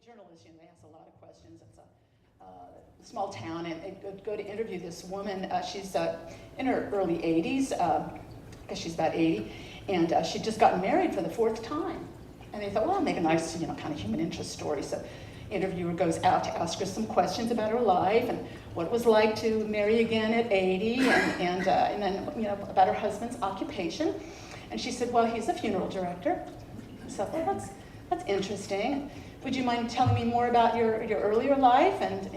journalists, they ask a lot of questions. It's a small town, and they go to interview this woman. She's in her early 80s. I guess she's about 80, and she'd just gotten married for the 4th time. And they thought, well, I'll make a nice, kind of human interest story. So the interviewer goes out to ask her some questions about her life and what it was like to marry again at 80, and then about her husband's occupation. And she said, well, he's a funeral director. So I thought, well, that's interesting. Would you mind telling me more about your earlier life and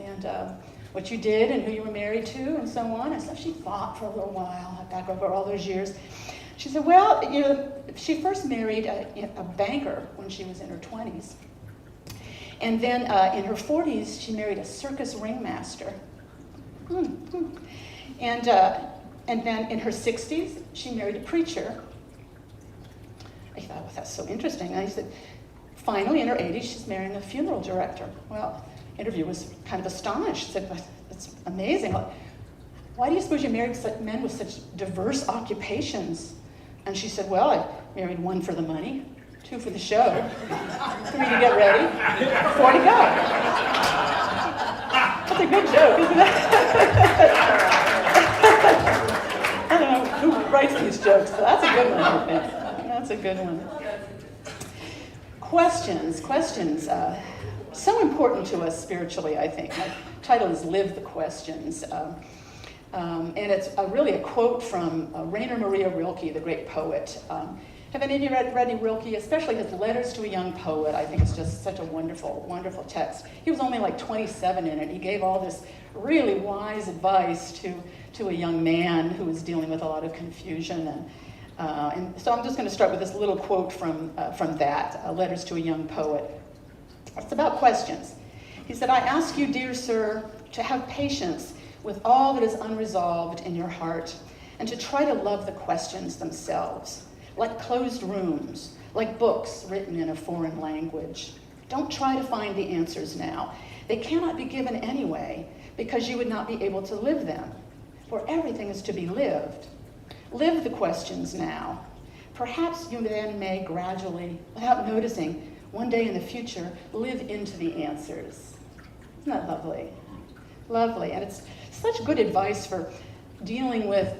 what you did and who you were married to and so on? And so she thought for a little while, back over all those years. She said, well, she first married a banker when she was in her 20s. And then in her 40s, she married a circus ringmaster. And then in her 60s, she married a preacher. I thought, well, that's so interesting. And I said, finally, in her 80s, she's marrying a funeral director. Well, the interviewer was kind of astonished. She said, that's amazing. Why do you suppose you married men with such diverse occupations? And she said, well, I married 1 for the money, 2 for the show, 3 to get ready, 4 to go. That's a good joke, isn't it? I don't know who writes these jokes, but that's a good one, I think. That's a good one. Questions, so important to us spiritually, I think. My title is Live the Questions. And it's really a quote from Rainer Maria Rilke, the great poet. Have any of you read Rilke, especially his Letters to a Young Poet? I think it's just such a wonderful, wonderful text. He was only like 27 in it. He gave all this really wise advice to a young man who was dealing with a lot of confusion. And so I'm just going to start with this little quote from that, Letters to a Young Poet. It's about questions. He said, I ask you, dear sir, to have patience with all that is unresolved in your heart, and to try to love the questions themselves, like closed rooms, like books written in a foreign language. Don't try to find the answers now. They cannot be given anyway, because you would not be able to live them, for everything is to be lived. Live the questions now. Perhaps you then may gradually, without noticing, one day in the future, live into the answers. Isn't that lovely? Lovely. And it's such good advice for dealing with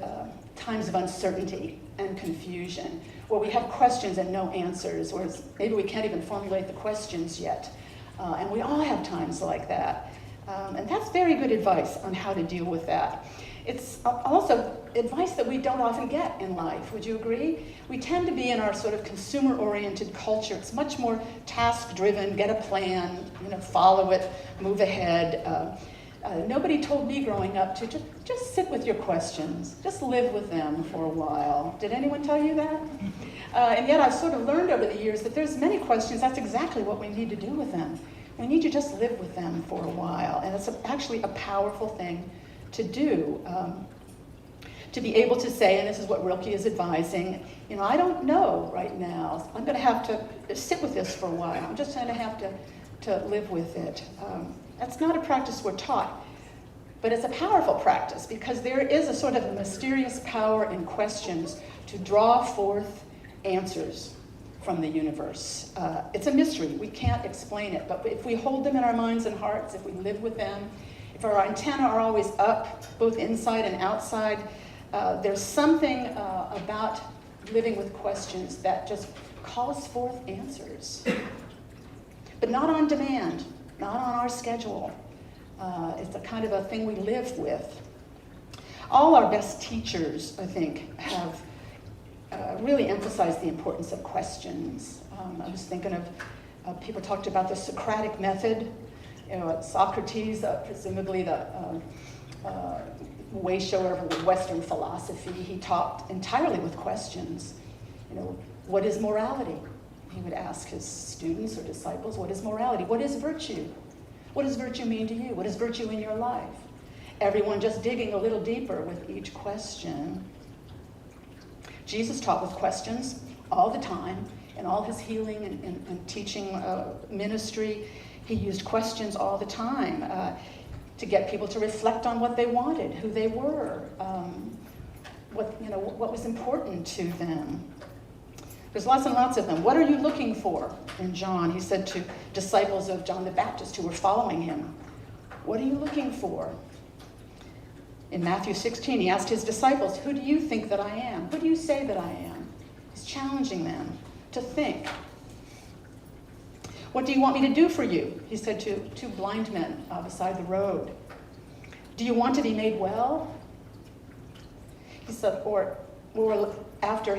times of uncertainty and confusion, where we have questions and no answers, where maybe we can't even formulate the questions yet. And we all have times like that. And that's very good advice on how to deal with that. It's also advice that we don't often get in life. Would you agree? We tend to be in our sort of consumer-oriented culture. It's much more task-driven, get a plan, follow it, move ahead. Nobody told me growing up to just sit with your questions, just live with them for a while. Did anyone tell you that? And yet I've sort of learned over the years that there's many questions, that's exactly what we need to do with them. We need to just live with them for a while, and it's actually a powerful thing to do. To be able to say, and this is what Rilke is advising, I don't know right now. I'm going to have to sit with this for a while. I'm just going to have to live with it. That's not a practice we're taught, but it's a powerful practice because there is a sort of a mysterious power in questions to draw forth answers from the universe. It's a mystery. We can't explain it, but if we hold them in our minds and hearts, if we live with them, if our antennae are always up, both inside and outside, there's something about living with questions that just calls forth answers. But not on demand, not on our schedule. It's a kind of a thing we live with. All our best teachers, I think, have really emphasized the importance of questions. I was thinking of people talked about the Socratic method. Socrates, presumably the way shower of Western philosophy, he taught entirely with questions. What is morality? He would ask his students or disciples, what is morality? What is virtue? What does virtue mean to you? What is virtue in your life? Everyone just digging a little deeper with each question. Jesus taught with questions all the time in all his healing and teaching ministry. He used questions all the time to get people to reflect on what they wanted, who they were, what was important to them. There's lots and lots of them. What are you looking for? In John, he said to disciples of John the Baptist who were following him, what are you looking for? In Matthew 16, he asked his disciples, who do you think that I am? Who do you say that I am? He's challenging them to think. What do you want me to do for you? He said to two blind men beside the road. Do you want to be made well? He said, or after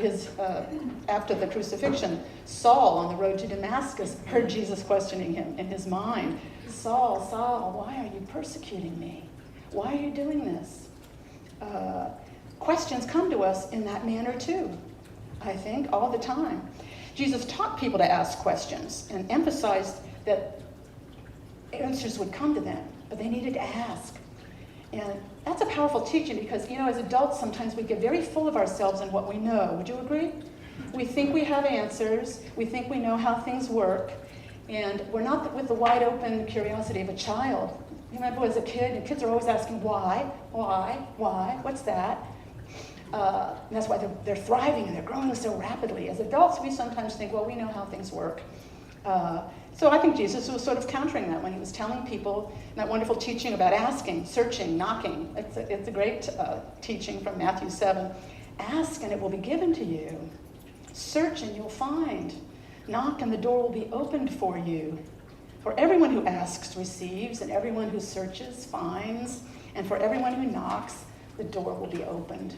the crucifixion, Saul on the road to Damascus heard Jesus questioning him in his mind. Saul, Saul, why are you persecuting me? Why are you doing this? Questions come to us in that manner too, I think, all the time. Jesus taught people to ask questions and emphasized that answers would come to them, but they needed to ask. And that's a powerful teaching because, as adults, sometimes we get very full of ourselves and what we know. Would you agree? We think we have answers. We think we know how things work. And we're not with the wide open curiosity of a child. You remember as a kid, and kids are always asking, why, what's that? And that's why they're thriving and they're growing so rapidly. As adults, we sometimes think, well, we know how things work. So I think Jesus was sort of countering that when he was telling people that wonderful teaching about asking, searching, knocking. It's a great teaching from Matthew 7. Ask and it will be given to you. Search and you'll find. Knock and the door will be opened for you. For everyone who asks receives, and everyone who searches finds, and for everyone who knocks, the door will be opened.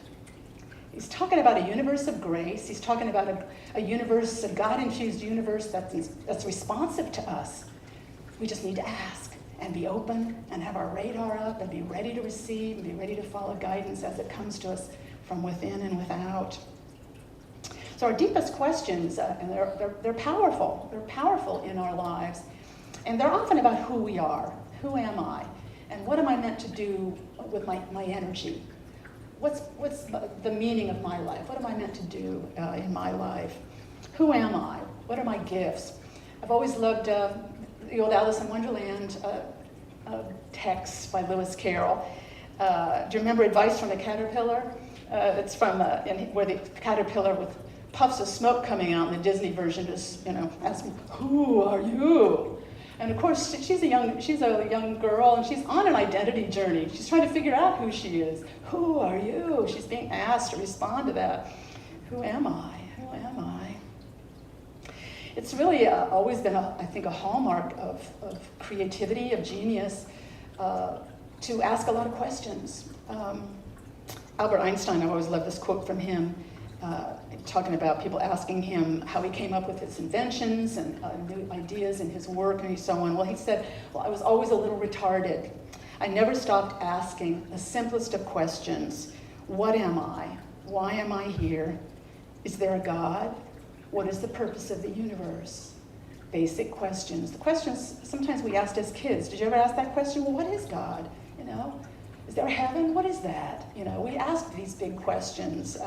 He's talking about a universe of grace. He's talking about a universe, a God-infused universe that's responsive to us. We just need to ask and be open and have our radar up and be ready to receive and be ready to follow guidance as it comes to us from within and without. So our deepest questions, and they're powerful. They're powerful in our lives. And they're often about who we are. Who am I? And what am I meant to do with my energy? What's the meaning of my life? What am I meant to do in my life? Who am I? What are my gifts? I've always loved the old Alice in Wonderland text by Lewis Carroll. Do you remember Advice from the Caterpillar? It's from where the caterpillar with puffs of smoke coming out in the Disney version just, asking, who are you? And of course, she's a young girl, and she's on an identity journey. She's trying to figure out who she is. Who are you? She's being asked to respond to that. Who am I? Who am I? It's really always been, I think, a hallmark of creativity, of genius, to ask a lot of questions. Albert Einstein, I always love this quote from him, talking about people asking him how he came up with his inventions and new ideas in his work and so on. Well, he said, I was always a little retarded. I never stopped asking the simplest of questions. What am I? Why am I here? Is there a God? What is the purpose of the universe? Basic questions. The questions sometimes we asked as kids. Did you ever ask that question? Well, what is God? Is there a heaven? What is that? We asked these big questions.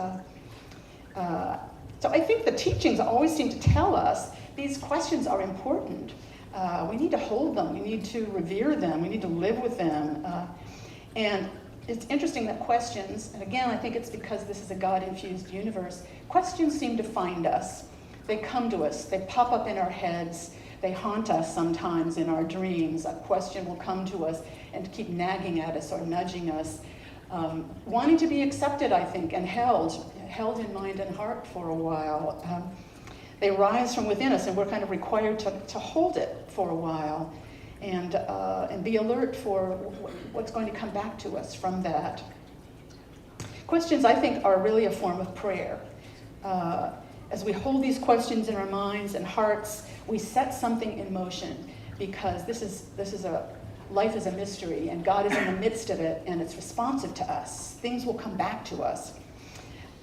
So I think the teachings always seem to tell us these questions are important. We need to hold them. We need to revere them. We need to live with them. And it's interesting that questions, and again, I think it's because this is a God-infused universe, questions seem to find us. They come to us. They pop up in our heads. They haunt us sometimes in our dreams. A question will come to us and keep nagging at us or nudging us. Wanting to be accepted, I think, and held in mind and heart for a while. They rise from within us, and we're kind of required to hold it for a while and be alert for what's going to come back to us from that. Questions, I think, are really a form of prayer. As we hold these questions in our minds and hearts, we set something in motion, because life is a mystery, and God is in the midst of it, and it's responsive to us. Things will come back to us.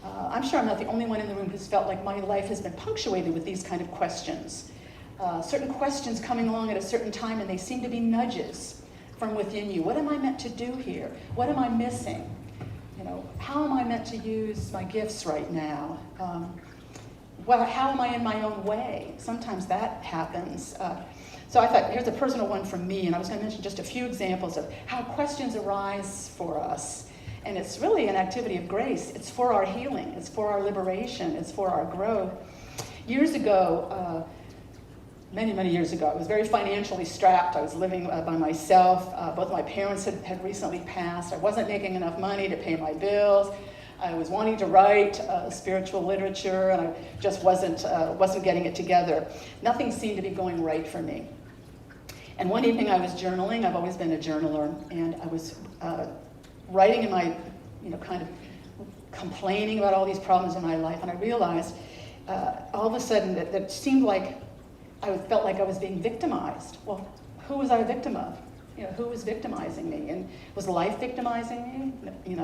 I'm sure I'm not the only one in the room who's felt like my life has been punctuated with these kind of questions. Certain questions coming along at a certain time, and they seem to be nudges from within you. What am I meant to do here? What am I missing? How am I meant to use my gifts right now? How am I in my own way? Sometimes that happens. So I thought, here's a personal one from me, and I was going to mention just a few examples of how questions arise for us. And it's really an activity of grace. It's for our healing. It's for our liberation. It's for our growth. Years ago, many, many years ago, I was very financially strapped. I was living by myself. Both my parents had recently passed. I wasn't making enough money to pay my bills. I was wanting to write spiritual literature, and I just wasn't getting it together. Nothing seemed to be going right for me. And one evening I was journaling. I've always been a journaler, and I was writing in my, kind of complaining about all these problems in my life, and I realized all of a sudden that it seemed like I felt like I was being victimized. Well, who was I a victim of? Who was victimizing me? And was life victimizing me?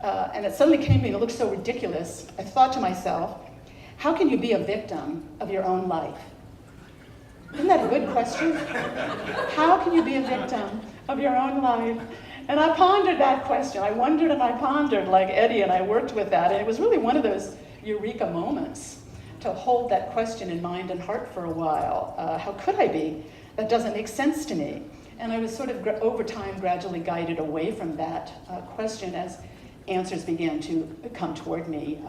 And it suddenly came to me, and it looked so ridiculous. I thought to myself, how can you be a victim of your own life? Isn't that a good question? How can you be a victim of your own life? And I pondered that question. I wondered and I pondered like Eddie, and I worked with that. And it was really one of those eureka moments to hold that question in mind and heart for a while. How could I be? That doesn't make sense to me. And I was sort of, over time, gradually guided away from that question as answers began to come toward me.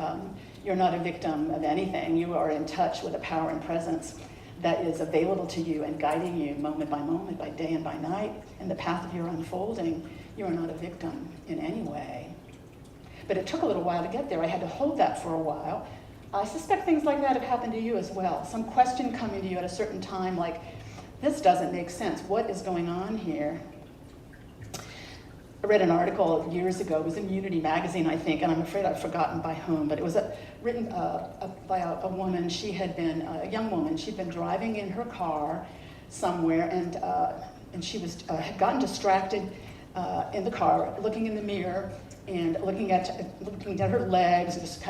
You're not a victim of anything. You are in touch with a power and presence that is available to you and guiding you moment, by day and by night, in the path of your unfolding. You are not a victim in any way. But it took a little while to get there. I had to hold that for a while. I suspect things like that have happened to you as well. Some question coming to you at a certain time, like, this doesn't make sense. What is going on here? I read an article years ago. It was in Unity magazine, I think, and I'm afraid I've forgotten by whom, but it was written by a woman. She had been, a young woman, she'd been driving in her car somewhere, and she had gotten distracted in the car, looking in the mirror, and looking at her legs, and just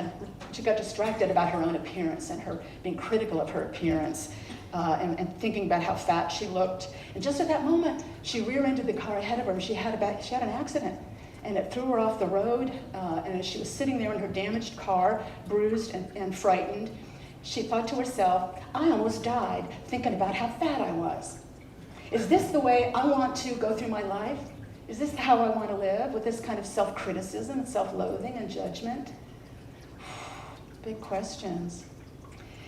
she got distracted about her own appearance and her being critical of her appearance. And thinking about how fat she looked. And just at that moment, she rear-ended the car ahead of her, and she had an accident. And it threw her off the road, and as she was sitting there in her damaged car, bruised and frightened, she thought to herself, I almost died thinking about how fat I was. Is this the way I want to go through my life? Is this how I want to live, with this kind of self-criticism and self-loathing and judgment? Big questions.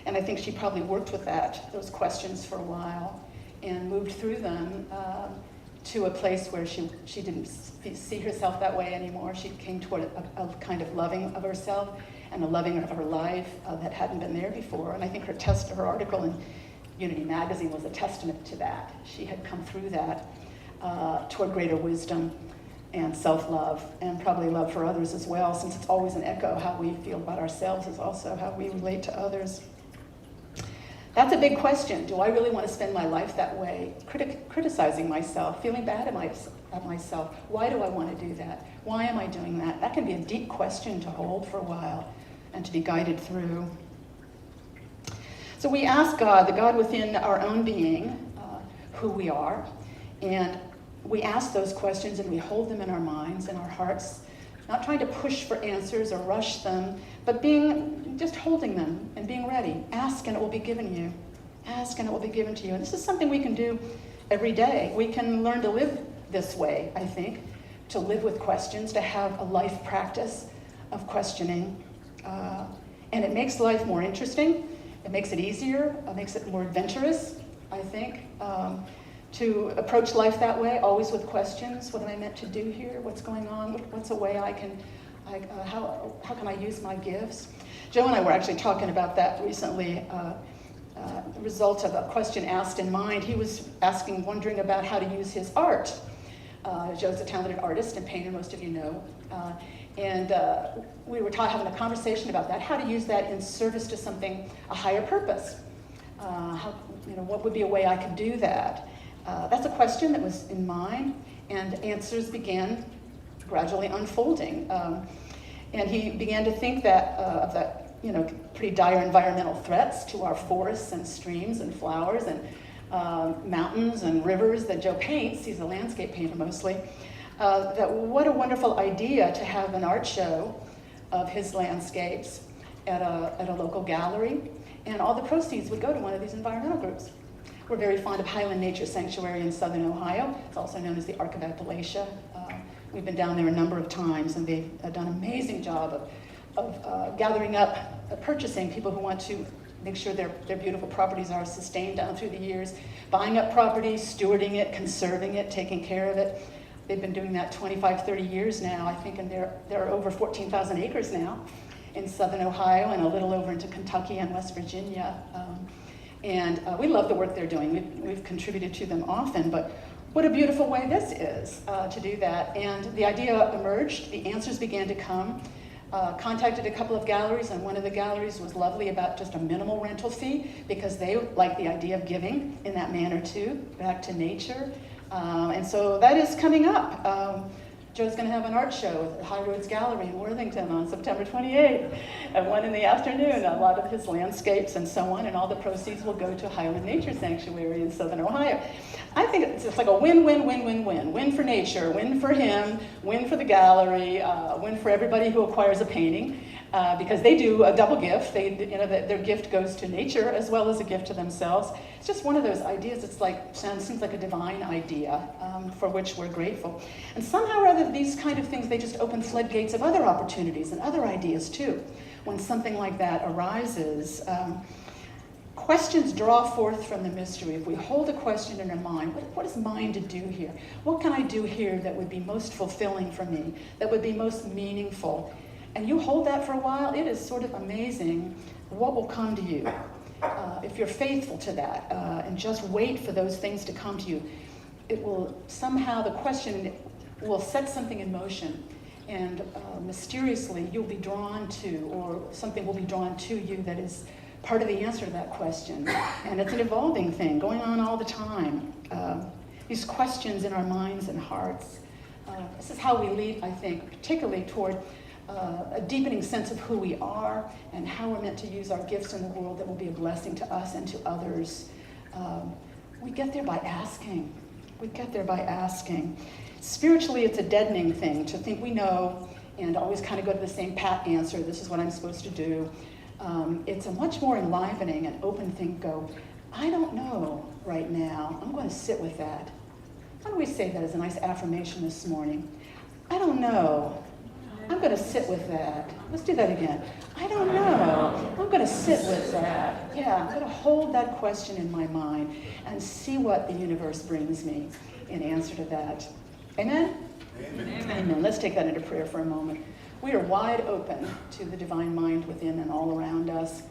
And I think she probably worked with those questions for a while, and moved through them to a place where she didn't see herself that way anymore. She came toward a kind of loving of herself and a loving of her life that hadn't been there before. And I think her article in Unity magazine was a testament to that. She had come through that toward greater wisdom and self-love, and probably love for others as well, since it's always an echo. How we feel about ourselves is also how we relate to others. That's a big question. Do I really want to spend my life that way, criticizing myself, feeling bad at myself? Why do I want to do that? Why am I doing that? That can be a deep question to hold for a while and to be guided through. So we ask God, the God within our own being, who we are, and we ask those questions and we hold them in our minds and our hearts, not trying to push for answers or rush them, but just holding them and being ready. Ask and it will be given you. Ask and it will be given to you. And this is something we can do every day. We can learn to live this way, I think, to live with questions, to have a life practice of questioning. And it makes life more interesting. It makes it easier. It makes it more adventurous, I think, to approach life that way, always with questions. What am I meant to do here? What's going on? What's a way how can I use my gifts? Joe and I were actually talking about that recently. The result of a question asked in mind. He was wondering about how to use his art. Joe's a talented artist and painter, most of you know. And we were having a conversation about that, how to use that in service to something, a higher purpose. What would be a way I could do that? That's a question that was in mind, and answers began gradually unfolding. And he began to think of that, pretty dire environmental threats to our forests and streams and flowers and mountains and rivers that Joe paints. He's a landscape painter mostly. That what a wonderful idea to have an art show of his landscapes at a local gallery, and all the proceeds would go to one of these environmental groups. We're very fond of Highland Nature Sanctuary in southern Ohio. It's also known as the Ark of Appalachia. We've been down there a number of times, and they've done an amazing job of gathering up, purchasing people who want to make sure their beautiful properties are sustained down through the years, buying up property, stewarding it, conserving it, taking care of it. They've been doing that 25, 30 years now, I think, and there are over 14,000 acres now in southern Ohio and a little over into Kentucky and West Virginia. And we love the work they're doing. We've contributed to them often, but what a beautiful way this is to do that. And the idea emerged, the answers began to come. Contacted a couple of galleries, and one of the galleries was lovely about just a minimal rental fee because they like the idea of giving in that manner too, back to nature. And so that is coming up. Joe's going to have an art show at High Roads Gallery in Worthington on September 28th at 1 in the afternoon. A lot of his landscapes and so on, and all the proceeds will go to Highland Nature Sanctuary in southern Ohio. I think it's just like a win-win-win-win-win. Win for nature, win for him, win for the gallery, win for everybody who acquires a painting, because they do a double gift. Their gift goes to nature as well as a gift to themselves. It's just one of those ideas. It's like seems like a divine idea for which we're grateful. And somehow or other, these kind of things, they just open floodgates of other opportunities and other ideas too. When something like that arises, questions draw forth from the mystery. If we hold a question in our mind, what is mine to do here? What can I do here that would be most fulfilling for me, that would be most meaningful? And you hold that for a while, it is sort of amazing what will come to you. If you're faithful to that and just wait for those things to come to you, it will somehow, the question will set something in motion, and mysteriously you'll be drawn to, or something will be drawn to you that is part of the answer to that question. And it's an evolving thing going on all the time. These questions in our minds and hearts. This is how we lead, I think, particularly toward a deepening sense of who we are and how we're meant to use our gifts in the world that will be a blessing to us and to others. We get there by asking. We get there by asking. Spiritually, it's a deadening thing to think we know and always kind of go to the same pat answer. This is what I'm supposed to do. It's a much more enlivening and open thing. Go, I don't know right now. I'm going to sit with that. Why don't we say that as a nice affirmation this morning? I don't know. I'm going to sit with that. Let's do that again. I don't know. I'm going to sit with that. Yeah, I'm going to hold that question in my mind and see what the universe brings me in answer to that. Amen? Amen. Amen. Let's take that into prayer for a moment. We are wide open to the divine mind within and all around us.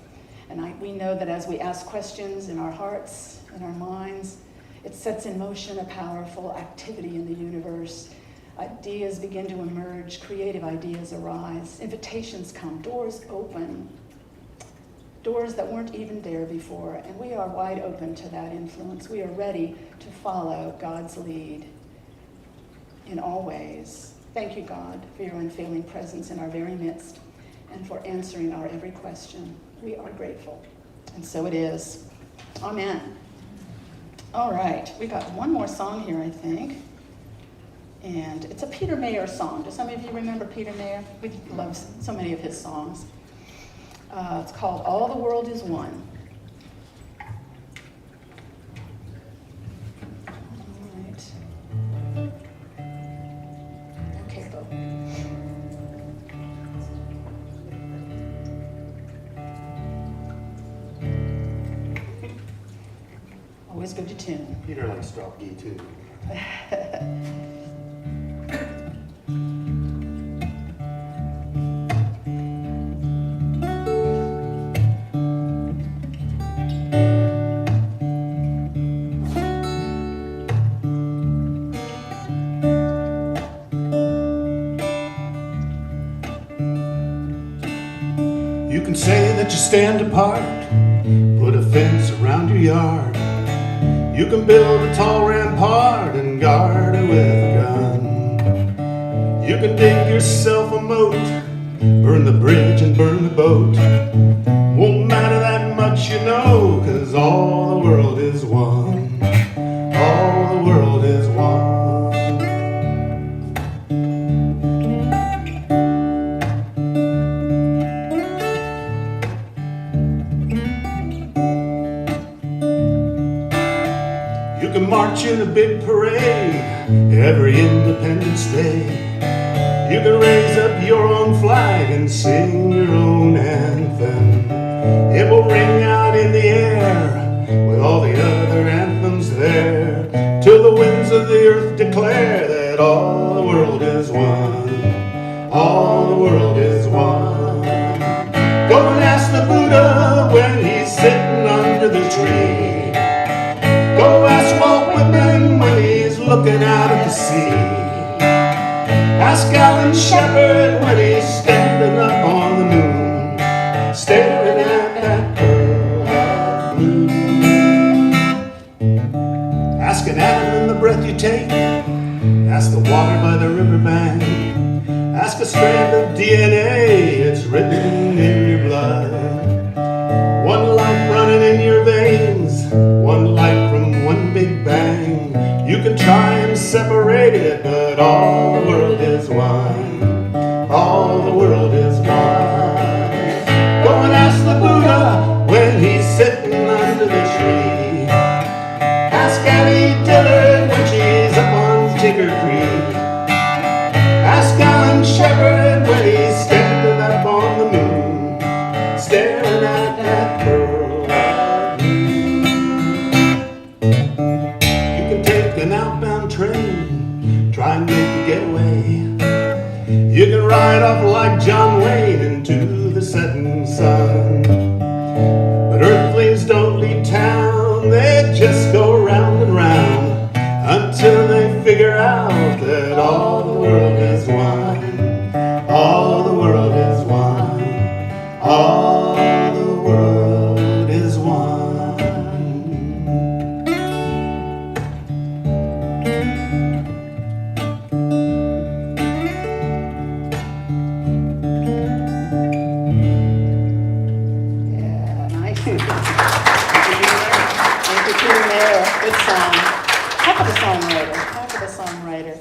And we know that as we ask questions in our hearts, in our minds, it sets in motion a powerful activity in the universe. Ideas begin to emerge, creative ideas arise, invitations come, doors open, doors that weren't even there before, and we are wide open to that influence. We are ready to follow God's lead in all ways. Thank you, God, for your unfailing presence in our very midst and for answering our every question. We are grateful, and so it is. Amen. All right, we got one more song here, I think. And it's a Peter Mayer song. Do some of you remember Peter Mayer? We love so many of his songs. It's called All the World Is One. All right. Okay, Bo. Always good to tune. Peter likes drop D too. You can say that you stand apart, put a fence around your yard. You can build a tall rampart and guard it with a gun. You can dig yourself a moat, burn the bridge and burn the boat. Won't matter that much, you know, 'cause all the world is one. All the world is one. You can march in a big parade every Independence Day. You can raise up your own flag and sing your own anthem. It will ring out out in the air with all the other anthems there, till the winds of the earth declare that all the world is one, all the world is one. Go and ask the Buddha when he's sitting under the tree. Go ask Walt Whitman when he's looking out at the sea. Ask Alan Shepard when he's standing up on the moon, staring at that pearl of blue. Ask an atom in the breath you take. Ask the water by the riverbank. Ask a strand of DNA, it's written in your blood. One life running in your veins, one life from one big bang. You can try and separate it, but all the world is one. All the world is one. Go and ask the Buddha when he's sitting under the tree. Ask Annie Dillard when she's up on Tigger Creek. Ask Alan Shepard when he's standing up on the moon, staring at that pearl of blue. You can take an outbound train, try and make a getaway. You can ride off like John Wayne into the setting sun. But earthlings don't leave town, they just go round and round until they figure out that all the world is one. All the world is one. All the world is one. Yeah, nice. Thank you, Peter Mayer. Good song. Heck of a songwriter. Heck of a songwriter.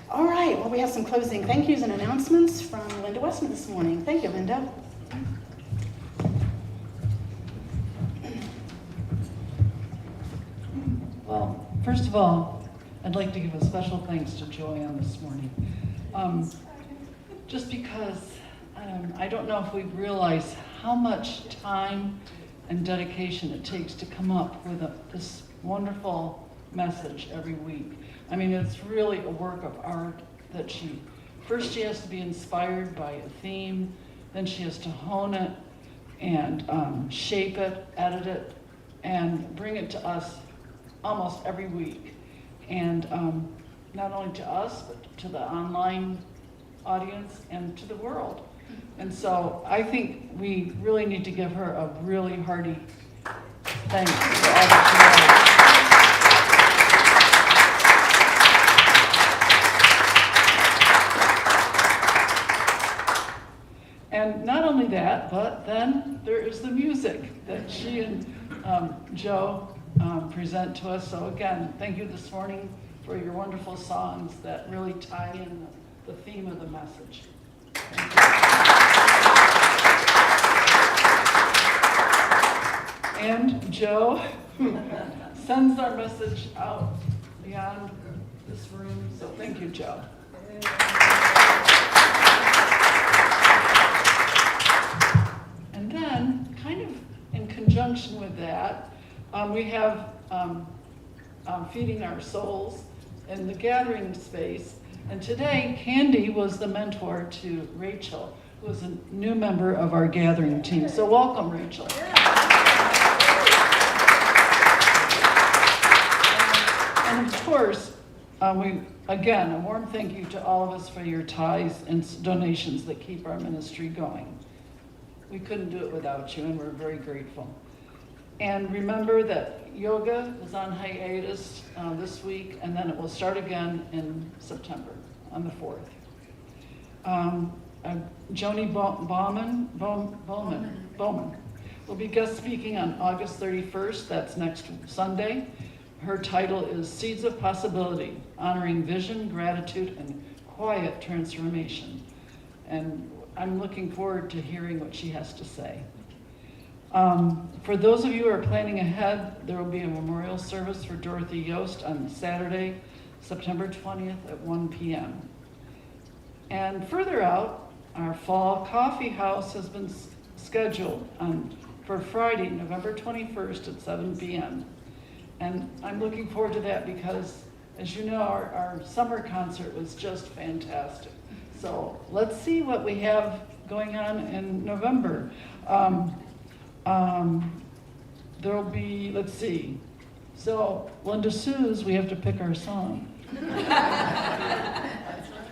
All right, well, we have some closing thank yous and announcements from Linda Westman this morning. Thank you, Linda. Well, first of all, I'd like to give a special thanks to Joanne this morning. Just because I don't know if we realize how much time and dedication it takes to come up with this wonderful message every week. I mean, it's really a work of art that she has to be inspired by a theme, then she has to hone it and shape it, edit it, and bring it to us almost every week. And not only to us, but to the online audience and to the world. And so I think we really need to give her a really hearty thanks for all that she does. And not only that, but then there is the music that she and Joe present to us. So again, thank you this morning for your wonderful songs that really tie in the theme of the message. And Joe sends our message out beyond this room, so thank you, Joe. And then, kind of in conjunction with that, we have Feeding Our Souls in the gathering space. And today, Candy was the mentor to Rachel, who is a new member of our gathering team. So welcome, Rachel. And of course, again, a warm thank you to all of us for your tithes and donations that keep our ministry going. We couldn't do it without you, and we're very grateful. And remember that yoga is on hiatus this week, and then it will start again in September, on the 4th. Joni Bowman will be guest speaking on August 31st, that's next Sunday. Her title is Seeds of Possibility, Honoring Vision, Gratitude, and Quiet Transformation. And I'm looking forward to hearing what she has to say. For those of you who are planning ahead, there will be a memorial service for Dorothy Yost on Saturday, September 20th at 1 p.m. And further out, our fall coffee house has been scheduled on for Friday, November 21st at 7 p.m. And I'm looking forward to that because, as you know, our summer concert was just fantastic. So let's see what we have going on in November. There'll be, let's see. So Linda Sue's, we have to pick our song.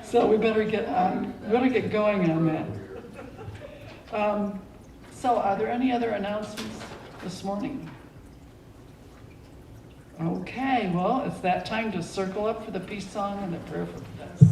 So we better get going on that. So are there any other announcements this morning? Okay, well, it's that time to circle up for the peace song and the prayer for peace.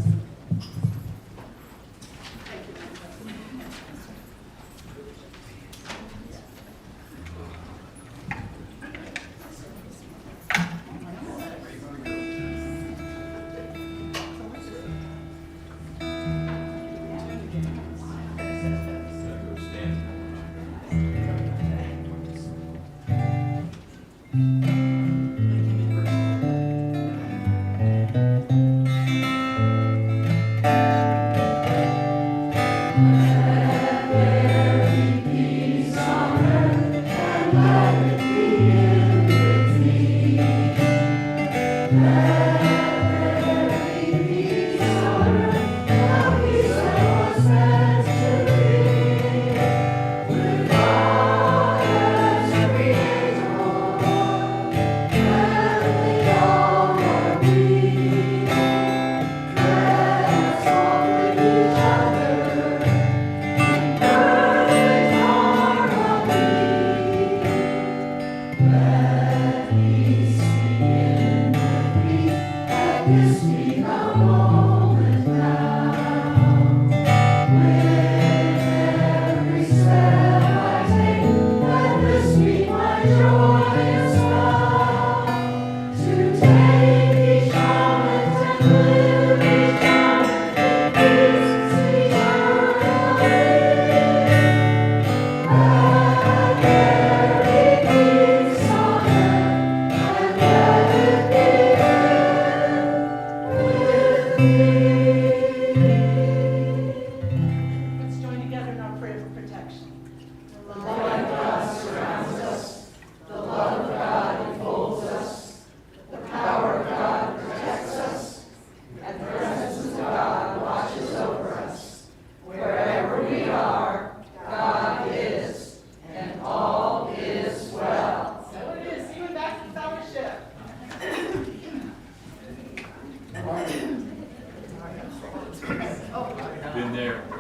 Been there.